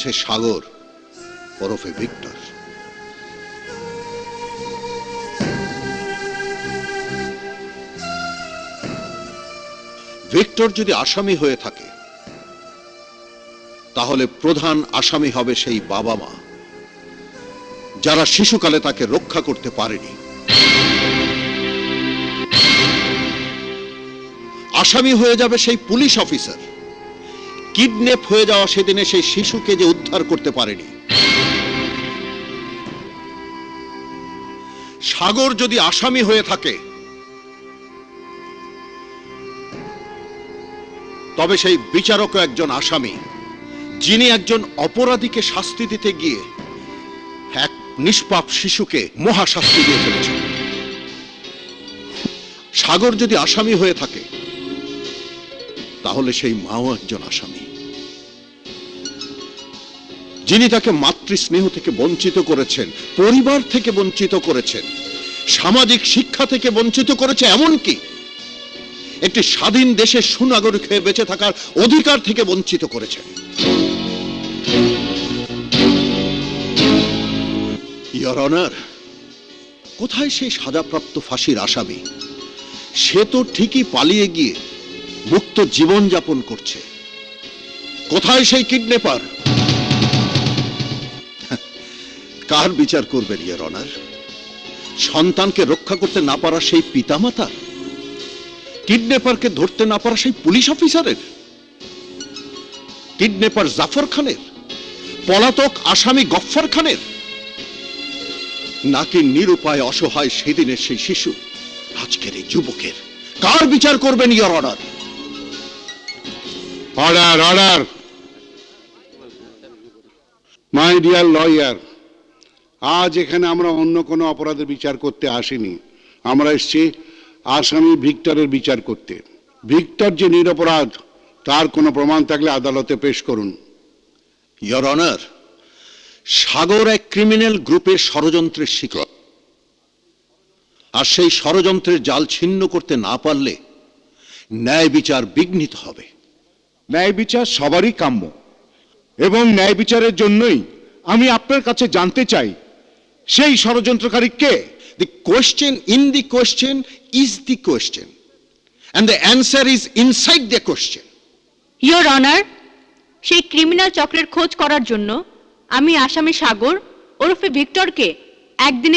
সে সাগর ওরফে Victor. Victor যদি আসামি হয়ে থাকে তাহলে প্রধান আসামি হবে সেই বাবা মা যারা শিশুকালে তাকে রক্ষা করতে পারেনি। আসামি হয়ে যাবে সেই পুলিশ অফিসার কিডন্যাপ হয়ে যাওয়া সেদিনে সেই শিশুকে যে উদ্ধার করতে পারেনি। সাগর যদি আসামি হয়ে থাকে তবে সেই বিচারকও একজন আসামি যিনি একজন অপরাধীকে শাস্তি দিতে গিয়ে এক নিষ্পাপ শিশুকে মহাশাস্তি দিয়ে ফেলেছেন। সাগর যদি আসামি হয়ে থাকে তাহলে সেই মাও একজন আসামি যিনি তাকে মাতৃস্নেহ থেকে বঞ্চিত করেছেন, পরিবার থেকে বঞ্চিত করেছেন, সামাজিক শিক্ষা থেকে বঞ্চিত করেছে, এমনকি একটি স্বাধীন দেশের সুনাগরিক হয়ে বেঁচে থাকার অধিকার থেকে বঞ্চিত করেছেন। ইওর অনার, কোথায় সেই সাজাপ্রাপ্ত ফাঁসির আসামি? সে তো ঠিকই পালিয়ে গিয়ে মুক্ত জীবন যাপন করছে। কোথায় সেই কিডন্যাপার? কার বিচার করবেন ইওর অনার? সন্তানকে রক্ষা করতে না পারা সেই পিতামাতা, কিডন্যাপারকে ধরতে না পারা সেই পুলিশ অফিসারের, কিডন্যাপার জাফর খানের, পলাতক আসামি গফফর খানের, নাকি নিরুপায় অসহায় সেদিনের সেই শিশু, আজকের এই যুবকের? কার বিচার করবেন your honour? Order order my dear lawyer, আজ এখানে আমরা অন্য কোনো অপরাধের বিচার করতে আসিনি। আমরা এসেছি আসামি ভিক্টরের বিচার করতে। ভিক্টর যে নিরপরাধ তার কোনো প্রমাণ থাকলে আদালতে পেশ করুন। ইওর অনার, সাগর এক ক্রিমিনাল গ্রুপের ষড়যন্ত্রের শিকার, আর সেই ষড়যন্ত্রের জাল ছিন্ন করতে না পারলে ন্যায় বিচার বিঘ্নিত হবে। ন্যায় বিচার সবারই কাম্য, এবং ন্যায় বিচারের জন্যই আমি আপনার কাছে জানতে চাই সেই ষড়যন্ত্রকারী কে? The question in the question is the question, and the answer is inside the question. Your honour, সেই ক্রিমিনাল চক্রের খোঁজ করার জন্য আমি আসামি সাগর ওরফে ভিক্টরকে একদিনের